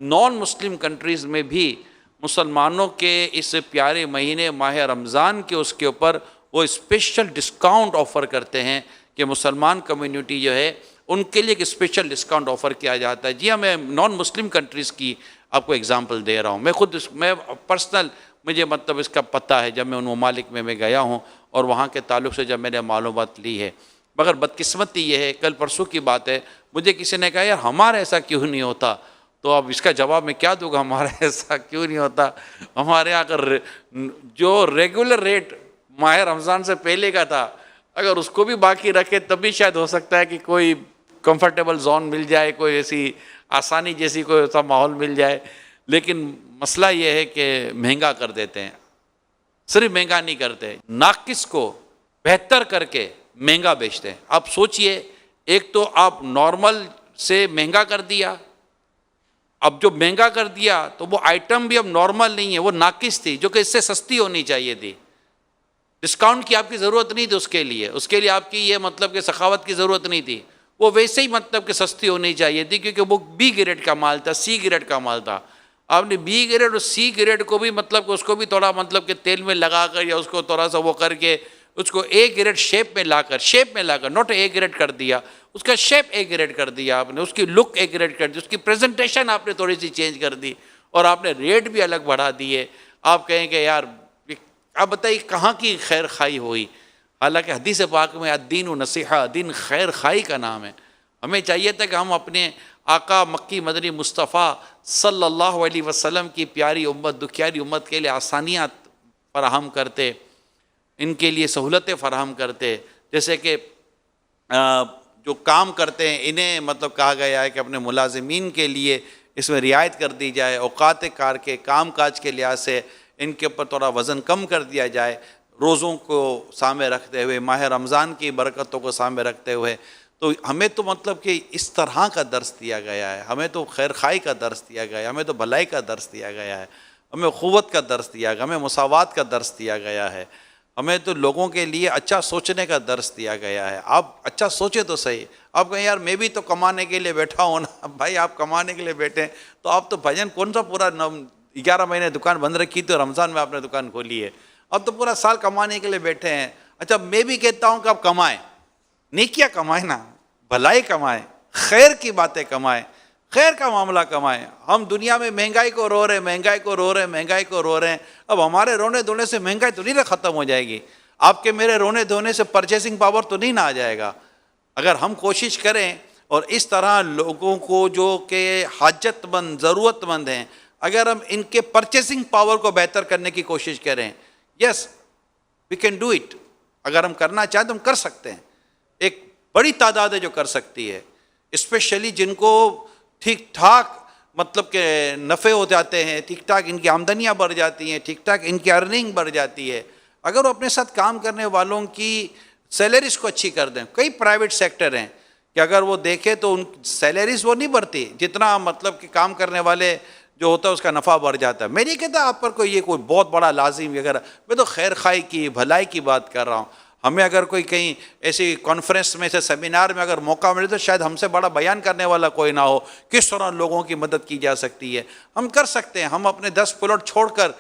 نان مسلم countries میں بھی مسلمانوں کے اس پیارے مہینے ماہ رمضان کے اس کے اوپر وہ اسپیشل ڈسکاؤنٹ آفر کرتے ہیں کہ مسلمان کمیونٹی جو ہے ان کے لیے ایک اسپیشل ڈسکاؤنٹ آفر کیا جاتا ہے. جی ہاں، میں نان مسلم کنٹریز کی آپ کو اگزامپل دے رہا ہوں. میں پرسنل مجھے مطلب اس کا پتہ ہے، جب میں ان ممالک میں گیا ہوں اور وہاں کے تعلق سے جب میں نے معلومات لی ہے. مگر بدقسمتی یہ ہے، کل پرسوں کی بات ہے، مجھے کسی نے کہا یار ہمارا ایسا کیوں نہیں ہوتا. تو اب اس کا جواب میں کیا دوں گا، ہمارا ایسا کیوں نہیں ہوتا. ہمارے یہاں اگر جو ریگولر ریٹ ماہ رمضان سے پہلے کا تھا، اگر اس کو بھی باقی رکھے تب بھی شاید ہو سکتا ہے کہ کوئی کمفرٹیبل زون مل جائے، کوئی ایسی آسانی جیسی کوئی ایسا ماحول مل جائے. لیکن مسئلہ یہ ہے کہ مہنگا کر دیتے ہیں. صرف مہنگا نہیں کرتے، ناقص کو بہتر کر کے مہنگا بیچتے ہیں. آپ سوچئے، ایک تو آپ نارمل سے مہنگا کر دیا، اب جو مہنگا کر دیا تو وہ آئٹم بھی اب نارمل نہیں ہے، وہ ناقص تھی جو کہ اس سے سستی ہونی چاہیے تھی. ڈسکاؤنٹ کی آپ کی ضرورت نہیں تھی اس کے لیے آپ کی یہ مطلب کہ سخاوت کی ضرورت نہیں تھی. وہ ویسے ہی مطلب کہ سستی ہونی چاہیے تھی، کیونکہ وہ بی گریڈ کا مال تھا، سی گریڈ کا مال تھا. آپ نے بی گریڈ اور سی گریڈ کو بھی مطلب کہ اس کو بھی تھوڑا مطلب کہ تیل میں لگا کر یا اس کو تھوڑا سا وہ کر کے اس کو اے گریڈ شیپ میں لا کر نوٹ اے گریڈ کر دیا، اس کا شیپ اے گریڈ کر دیا آپ نے، اس کی لک اے گریڈ کر دی، اس کی پریزنٹیشن آپ نے تھوڑی سی چینج کر دی اور آپ نے ریٹ بھی الگ بڑھا دیے. آپ کہیں کہ یار آپ بتائیے کہاں کی خیر خائی ہوئی. حالانکہ حدیث پاک میں الدین و نصیحہ، دین خیر خائی کا نام ہے. ہمیں چاہیے تھا کہ ہم اپنے آقا مکی مدنی مصطفیٰ صلی اللہ علیہ وسلم کی پیاری امت، دکھیاری امت کے لیے آسانیاں فراہم کرتے، ان کے لیے سہولتیں فراہم کرتے. جیسے کہ جو کام کرتے ہیں انہیں مطلب کہا گیا ہے کہ اپنے ملازمین کے لیے اس میں رعایت کر دی جائے، اوقات کار کے کام کاج کے لحاظ سے ان کے اوپر تھوڑا وزن کم کر دیا جائے، روزوں کو سامنے رکھتے ہوئے، ماہ رمضان کی برکتوں کو سامنے رکھتے ہوئے. تو ہمیں تو مطلب کہ اس طرح کا درس دیا گیا ہے، ہمیں تو خیر خائی کا درس دیا گیا ہے، ہمیں تو بھلائی کا درس دیا گیا ہے، ہمیں اخوت کا درس دیا گیا، ہمیں مساوات کا درس دیا گیا ہے، ہمیں تو لوگوں کے لیے اچھا سوچنے کا درس دیا گیا ہے. آپ اچھا سوچے تو صحیح. آپ کہیں یار میں بھی تو کمانے کے لیے بیٹھا ہوں نا. بھائی آپ کمانے کے لیے بیٹھے ہیں تو آپ تو بھجن کون سا پورا 11 مہینے دکان بند رکھی تھی، رمضان میں آپ نے دکان کھولی ہے. اب تو پورا سال کمانے کے لیے بیٹھے ہیں. اچھا میں بھی کہتا ہوں کہ آپ کمائیں، نیکیاں کمائیں نا، بھلائی کمائیں، خیر کی باتیں کمائیں، خیر کا معاملہ کمائیں. ہم دنیا میں مہنگائی کو رو رہے ہیں، مہنگائی کو رو رہے ہیں. اب ہمارے رونے دھونے سے مہنگائی تو نہیں ختم ہو جائے گی. آپ کے میرے رونے دھونے سے پرچیسنگ پاور تو نہیں نہ آ جائے گا. اگر ہم کوشش کریں اور اس طرح لوگوں کو جو کہ حاجت مند، ضرورت مند ہیں، اگر ہم ان کے پرچیسنگ پاور کو بہتر کرنے کی کوشش کریں، یس وی کین ڈو اٹ. اگر ہم کرنا چاہیں تو ہم کر سکتے ہیں. ایک بڑی تعداد ہے جو کر سکتی ہے، اسپیشلی جن کو ٹھیک ٹھاک مطلب کہ نفع ہو جاتے ہیں، ٹھیک ٹھاک ان کی آمدنیاں بڑھ جاتی ہیں، ٹھیک ٹھاک ان کی ارننگ بڑھ جاتی ہے. اگر وہ اپنے ساتھ کام کرنے والوں کی سیلریز کو اچھی کر دیں. کئی پرائیویٹ سیکٹر ہیں کہ اگر وہ دیکھیں تو ان سیلریز وہ نہیں بڑھتی جتنا مطلب کہ کام کرنے والے جو ہوتا ہے اس کا نفع بڑھ جاتا ہے. میں نہیں کہتا آپ پر کوئی یہ کوئی بہت بڑا لازم وغیرہ، میں تو خیر خائی کی، بھلائی کی بات کر رہا ہوں. ہمیں اگر کوئی کہیں ایسی کانفرنس میں سے سیمینار میں اگر موقع ملے تو شاید ہم سے بڑا بیان کرنے والا کوئی نہ ہو کس طرح لوگوں کی مدد کی جا سکتی ہے. ہم کر سکتے ہیں. ہم اپنے 10 پلاٹ چھوڑ کر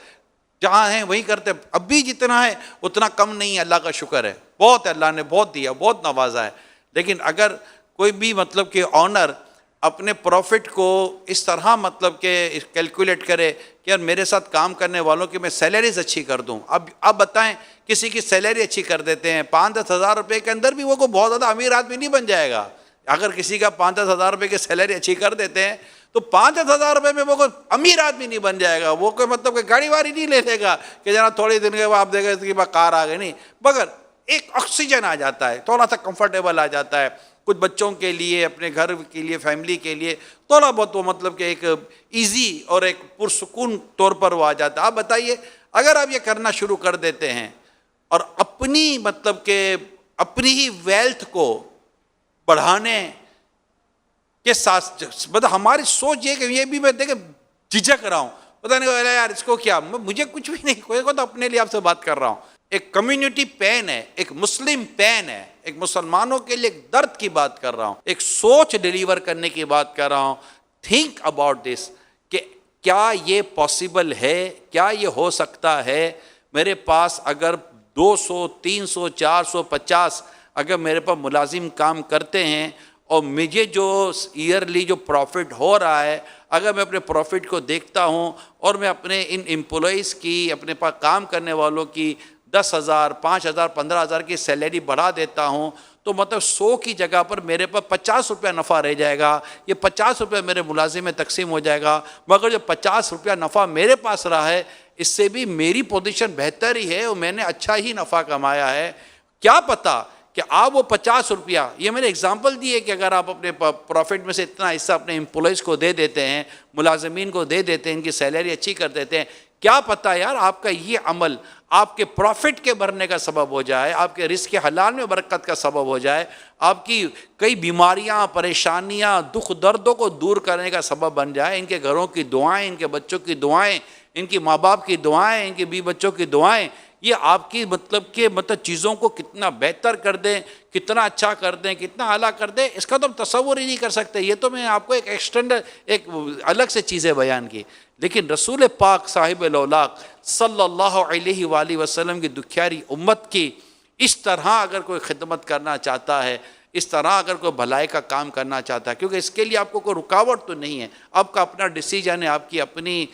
جہاں ہیں وہیں کرتے. اب بھی جتنا ہے اتنا کم نہیں ہے، اللہ کا شکر ہے، بہت ہے، اللہ نے بہت دیا، بہت نوازا ہے. لیکن اگر کوئی بھی مطلب کہ آنر اپنے پروفٹ کو اس طرح مطلب کہ کیلکولیٹ کرے کہ یار میرے ساتھ کام کرنے والوں کی میں سیلریز اچھی کر دوں. اب بتائیں کسی کی سیلری اچھی کر دیتے ہیں 5-10 ہزار روپے کے اندر بھی وہ کوئی بہت زیادہ امیر آدمی نہیں بن جائے گا. اگر کسی کا 5-10 ہزار روپے کی سیلری اچھی کر دیتے ہیں تو 5-10 ہزار روپے میں وہ کوئی امیر آدمی نہیں بن جائے گا. وہ کوئی مطلب کہ گاڑی واڑی نہیں لے لے گا کہ جناب تھوڑے دن کے بعد آپ دیکھیں اس کے بعد کار آ گئی، نہیں، مگر ایک آکسیجن آ جاتا ہے، تھوڑا سا کمفرٹیبل آ جاتا ہے. کچھ بچوں کے لیے، اپنے گھر کے لیے، فیملی کے لیے تھوڑا بہت وہ مطلب کہ ایک ایزی اور ایک پرسکون طور پر وہ آ جاتا ہے. آپ بتائیے اگر آپ یہ کرنا شروع کر دیتے ہیں اور اپنی مطلب کہ اپنی ہی ویلتھ کو بڑھانے کے ساتھ، مطلب ہماری سوچ یہ کہ یہ بھی میں دیکھیں جھجک رہا ہوں، پتہ نہیں یار اس کو کیا، مجھے کچھ بھی نہیں، کوئی کو تو اپنے لیے آپ سے بات کر رہا ہوں. ایک کمیونٹی پین ہے، ایک مسلم پین ہے، ایک مسلمانوں کے لیے ایک درد کی بات کر رہا ہوں، ایک سوچ ڈیلیور کرنے کی بات کر رہا ہوں. تھنک اباؤٹ دس کہ کیا یہ پاسبل ہے؟ کیا یہ ہو سکتا ہے؟ میرے پاس اگر 200 300 400 50 اگر میرے پاس ملازم کام کرتے ہیں اور مجھے جو ایئرلی جو پروفٹ ہو رہا ہے، اگر میں اپنے پروفٹ کو دیکھتا ہوں اور میں اپنے ان امپلائیز کی، اپنے پاس کام کرنے والوں کی 10,000 5,000 15,000 کی سیلری بڑھا دیتا ہوں، تو مطلب 100 کی جگہ پر میرے پاس 50 روپیہ نفع رہ جائے گا. یہ 50 روپیہ میرے ملازم میں تقسیم ہو جائے گا. مگر جو 50 روپیہ نفع میرے پاس رہا ہے، اس سے بھی میری پوزیشن بہتر ہی ہے اور میں نے اچھا ہی نفع کمایا ہے. کیا پتہ کہ آپ وہ 50 روپیہ، یہ میں نے اگزامپل دی ہے کہ اگر آپ اپنے پروفٹ میں سے اتنا حصہ اپنے امپلائیز کو دے دیتے ہیں، ملازمین کو دے دیتے ہیں، ان کی سیلری اچھی کر دیتے ہیں، کیا پتہ یار آپ کا یہ عمل آپ کے پروفٹ کے بڑھنے کا سبب ہو جائے، آپ کے رزق حلال میں برکت کا سبب ہو جائے، آپ کی کئی بیماریاں، پریشانیاں، دکھ دردوں کو دور کرنے کا سبب بن جائے. ان کے گھروں کی دعائیں، ان کے بچوں کی دعائیں، ان کی ماں باپ کی دعائیں، ان کے بیوی بچوں کی دعائیں، یہ آپ کی مطلب چیزوں کو کتنا بہتر کر دیں، کتنا اچھا کر دیں، کتنا اعلیٰ کر دیں، اس کا تو ہم تصور ہی نہیں کر سکتے. یہ تو میں آپ کو ایک الگ سے چیزیں بیان کی. لیکن رسول پاک صاحب الاولاق صلی اللہ علیہ وآلہ وسلم کی دکھیاری امت کی اس طرح اگر کوئی خدمت کرنا چاہتا ہے، اس طرح اگر کوئی بھلائی کا کام کرنا چاہتا ہے، کیونکہ اس کے لیے آپ کو کوئی رکاوٹ تو نہیں ہے، آپ کا اپنا ڈیسیجن ہے، آپ کی اپنی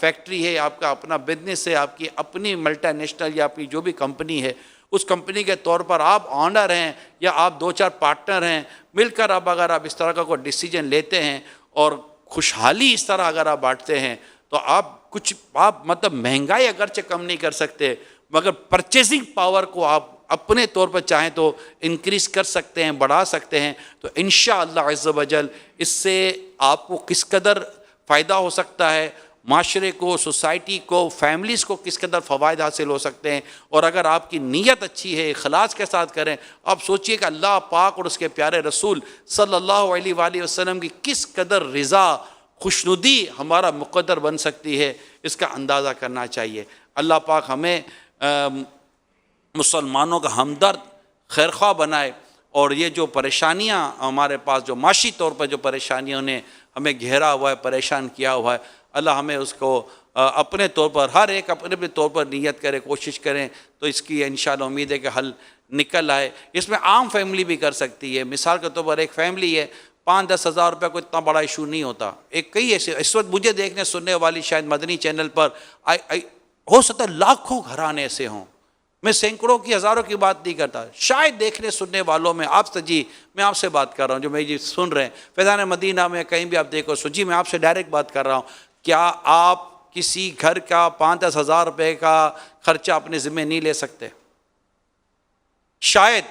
فیکٹری ہے، آپ کا اپنا بزنس ہے، آپ کی اپنی ملٹی نیشنل یا آپ کی جو بھی کمپنی ہے، اس کمپنی کے طور پر آپ آنر ہیں یا آپ 2-4 پارٹنر ہیں، مل کر اگر آپ اس طرح کا کوئی ڈیسیجن لیتے ہیں اور خوشحالی اس طرح اگر آپ بانٹتے ہیں، تو آپ مطلب مہنگائی اگرچہ کم نہیں کر سکتے، مگر پرچیزنگ پاور کو آپ اپنے طور پر چاہیں تو انکریز کر سکتے ہیں، بڑھا سکتے ہیں. تو انشاءاللہ عز و جل اس سے آپ کو کس قدر فائدہ ہو سکتا ہے، معاشرے کو، سوسائٹی کو، فیملیز کو کس قدر فوائد حاصل ہو سکتے ہیں. اور اگر آپ کی نیت اچھی ہے، اخلاص کے ساتھ کریں، آپ سوچئے کہ اللہ پاک اور اس کے پیارے رسول صلی اللہ علیہ وآلہ وسلم کی کس قدر رضا، خوشنودی ہمارا مقدر بن سکتی ہے، اس کا اندازہ کرنا چاہیے. اللہ پاک ہمیں مسلمانوں کا ہمدرد، خیرخواہ بنائے، اور یہ جو پریشانیاں ہمارے پاس، جو معاشی طور پر جو پریشانیوں نے ہمیں گھیرا ہوا ہے، پریشان کیا ہوا ہے، اللہ ہمیں اس کو اپنے طور پر، ہر ایک اپنے طور پر نیت کرے، کوشش کریں تو اس کی انشاءاللہ امید ہے کہ حل نکل آئے. اس میں عام فیملی بھی کر سکتی ہے. مثال کے طور پر ایک فیملی ہے، 5-10 ہزار روپے کو اتنا بڑا ایشو نہیں ہوتا. کئی ایسے اس وقت مجھے دیکھنے سننے والی شاید مدنی چینل پر ہو سکتا ہے لاکھوں گھرانے ایسے ہوں، میں سینکڑوں کی، ہزاروں کی بات نہیں کرتا، شاید دیکھنے سننے والوں میں آپ سے، میں آپ سے بات کر رہا ہوں جو میں سن رہے ہیں فیضان مدینہ میں کہیں بھی آپ دیکھو، میں آپ سے ڈائریکٹ بات کر رہا ہوں. کیا آپ کسی گھر کا 5-10 ہزار روپے کا خرچہ اپنے ذمہ نہیں لے سکتے؟ شاید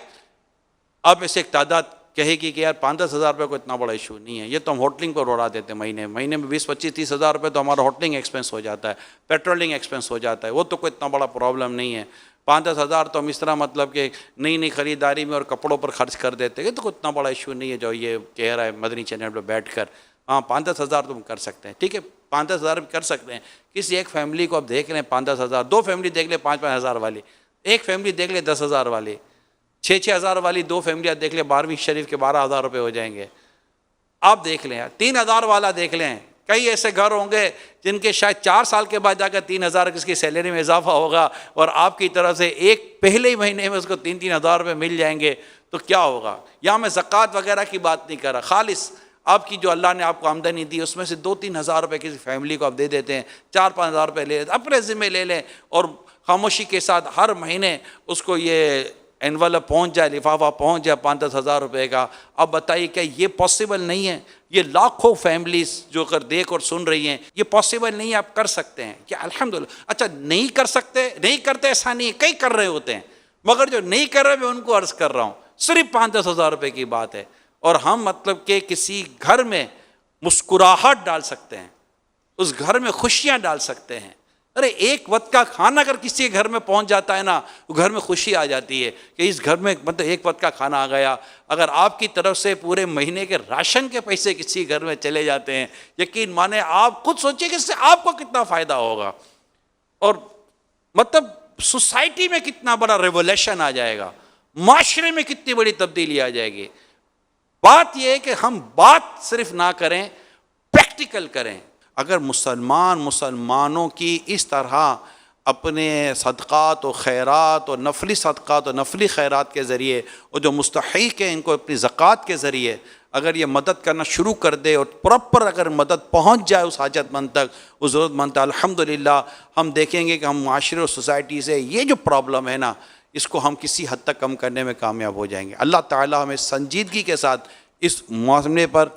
آپ میں سے ایک تعداد کہے گی کہ یار 5-10 ہزار روپے کو اتنا بڑا ایشو نہیں ہے، یہ تو ہم ہوٹلنگ پر اڑا دیتے ہیں، مہینے میں 20-25-30 ہزار روپے تو ہمارا ہوٹلنگ ایکسپنس ہو جاتا ہے، پیٹرولنگ ایکسپنس ہو جاتا ہے، وہ تو کوئی اتنا بڑا پرابلم نہیں ہے. 5-10 ہزار تو ہم اس طرح مطلب کہ نئی خریداری میں اور کپڑوں پر خرچ کر دیتے ہیں، یہ تو کوئی اتنا بڑا ایشو نہیں ہے جو یہ کہہ رہا ہے مدنی چینل پہ بیٹھ کر. ہاں 5-10 ہزار تم کر سکتے ہیں، ٹھیک ہے 5-10 ہزار کر سکتے ہیں. کسی ایک فیملی کو آپ دیکھ لیں 5-10 ہزار، 2 فیملی دیکھ لیں 5-5 ہزار والی، ایک فیملی دیکھ لیں 10 ہزار والی، 6-6 ہزار والی 2 فیملیاں دیکھ لیں 12ویں شریف کے 12 ہزار روپے ہو جائیں گے. آپ دیکھ لیں 3 ہزار والا دیکھ لیں، کئی ایسے گھر ہوں گے جن کے شاید 4 سال کے بعد جا کر 3 ہزار کس کی سیلری میں اضافہ ہوگا، اور آپ کی طرف سے ایک پہلے ہی مہینے میں اس کو 3-3 ہزار روپے مل جائیں گے. تو کیا ہوگا؟ یہاں میں زکوٰۃ وغیرہ کی بات نہیں کر رہا، خالص آپ کی جو اللہ نے آپ کو آمدنی دی اس میں سے 2-3 ہزار روپے کسی فیملی کو آپ دے دیتے ہیں، 4-5 ہزار روپے لے لیتے، اپنے ذمہ لے لیں، اور خاموشی کے ساتھ ہر مہینے اس کو یہ انویلپ پہنچ جائے، لفافہ پہنچ جائے 5-10 ہزار روپے کا. اب بتائیے کیا یہ پاسبل نہیں ہے؟ یہ لاکھوں فیملیز جو کر دیکھ اور سن رہی ہیں، یہ پاسبل نہیں ہے، آپ کر سکتے ہیں کیا؟ الحمدللہ. اچھا نہیں کر سکتے، نہیں کرتے ایسا نہیں ہے، کئی کر رہے ہوتے ہیں، مگر جو نہیں کر رہے میں ان کو عرض کر رہا ہوں، صرف 5-10 ہزار روپے کی بات ہے، اور ہم مطلب کہ کسی گھر میں مسکراہٹ ڈال سکتے ہیں، اس گھر میں خوشیاں ڈال سکتے ہیں. ارے ایک وقت کا کھانا اگر کسی کے گھر میں پہنچ جاتا ہے نا، وہ گھر میں خوشی آ جاتی ہے کہ اس گھر میں مطلب ایک وقت کا کھانا آ گیا. اگر آپ کی طرف سے پورے مہینے کے راشن کے پیسے کسی گھر میں چلے جاتے ہیں، یقین مانے آپ خود سوچیں کہ اس سے آپ کو کتنا فائدہ ہوگا، اور مطلب سوسائٹی میں کتنا بڑا ریولیوشن آ جائے گا، معاشرے میں کتنی بڑی تبدیلی آ جائے گی. بات یہ ہے کہ ہم بات صرف نہ کریں، پریکٹیکل کریں. اگر مسلمانوں کی اس طرح اپنے صدقات و خیرات اور نفلی صدقات اور نفلی خیرات کے ذریعے، اور جو مستحق ہیں ان کو اپنی زکوٰۃ کے ذریعے اگر یہ مدد کرنا شروع کر دے اور پراپر اگر مدد پہنچ جائے اس حاجت مند تک، اس ضرورت مند تک، الحمدللہ ہم دیکھیں گے کہ ہم معاشرے اور سوسائٹی سے یہ جو پرابلم ہے نا، اس کو ہم کسی حد تک کم کرنے میں کامیاب ہو جائیں گے۔ اللہ تعالی ہمیں سنجیدگی کے ساتھ اس معاملے پر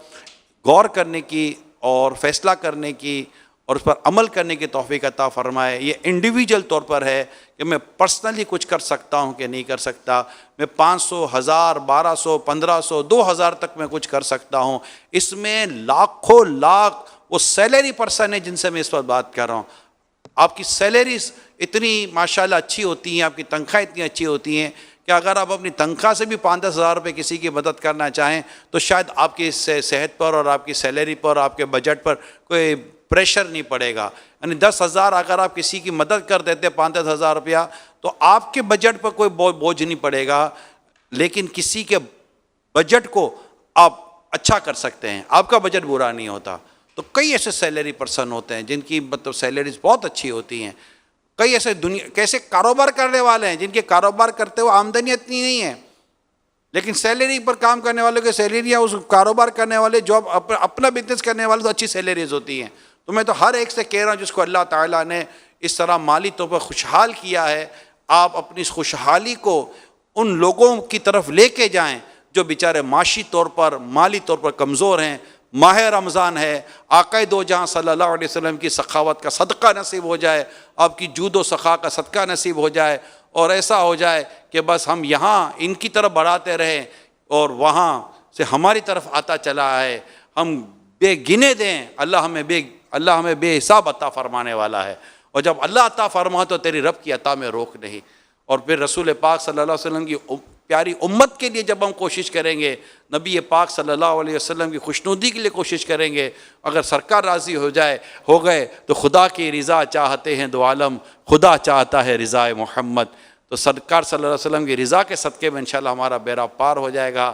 غور کرنے کی اور فیصلہ کرنے کی اور اس پر عمل کرنے کی توفیق عطا فرمائے۔ یہ انڈیویجول طور پر ہے کہ میں پرسنلی کچھ کر سکتا ہوں کہ نہیں کر سکتا، میں 500، 1000، 1200، 1500، 2000 تک میں کچھ کر سکتا ہوں۔ اس میں لاکھوں لاکھ وہ سیلری پرسن ہے جن سے میں اس پر بات کر رہا ہوں۔ آپ کی سیلریز اتنی ماشاءاللہ اچھی ہوتی ہیں، آپ کی تنخواہ اتنی اچھی ہوتی ہیں کہ اگر آپ اپنی تنخواہ سے بھی 5-10 ہزار روپے کسی کی مدد کرنا چاہیں تو شاید آپ کی صحت پر اور آپ کی سیلری پر، آپ کے بجٹ پر کوئی پریشر نہیں پڑے گا۔ یعنی 10,000 اگر آپ کسی کی مدد کر دیتے 5-10 ہزار روپیہ تو آپ کے بجٹ پر کوئی بوجھ نہیں پڑے گا، لیکن کسی کے بجٹ کو آپ اچھا کر سکتے ہیں، آپ کا بجٹ برا نہیں ہوتا۔ تو کئی ایسے سیلری پرسن ہوتے ہیں جن کی مطلب سیلریز بہت اچھی ہوتی ہیں، کئی ایسے کیسے کاروبار کرنے والے ہیں جن کے کاروبار کرتے ہوئے آمدنی اتنی نہیں ہے، لیکن سیلری پر کام کرنے والوں کی سیلریاں، اس کاروبار کرنے والے جو اپنا بزنس کرنے والے تو اچھی سیلریز ہوتی ہیں۔ تو میں تو ہر ایک سے کہہ رہا ہوں جس کو اللہ تعالیٰ نے اس طرح مالی طور پر خوشحال کیا ہے، آپ اپنی اس خوشحالی کو ان لوگوں کی طرف لے کے جائیں جو بیچارے معاشی طور پر، مالی طور پر کمزور ہیں۔ ماہ رمضان ہے، آقا دو جہاں صلی اللہ علیہ وسلم کی سخاوت کا صدقہ نصیب ہو جائے، آپ کی جود و سخا کا صدقہ نصیب ہو جائے، اور ایسا ہو جائے کہ بس ہم یہاں ان کی طرف بڑھاتے رہیں اور وہاں سے ہماری طرف آتا چلا ہے، ہم بے گنے دیں، اللہ ہمیں بے حساب عطا فرمانے والا ہے۔ اور جب اللہ عطا فرما تو تیری رب کی عطا میں روک نہیں۔ اور پھر رسول پاک صلی اللہ علیہ وسلم کی پیاری امت کے لیے جب ہم کوشش کریں گے، نبی پاک صلی اللہ علیہ وسلم کی خوشنودی کے لیے کوشش کریں گے، اگر سرکار راضی ہو گئے تو خدا کی رضا چاہتے ہیں دو عالم، خدا چاہتا ہے رضا محمد۔ تو سرکار صلی اللہ علیہ وسلم کی رضا کے صدقے میں انشاءاللہ ہمارا بیڑا پار ہو جائے گا۔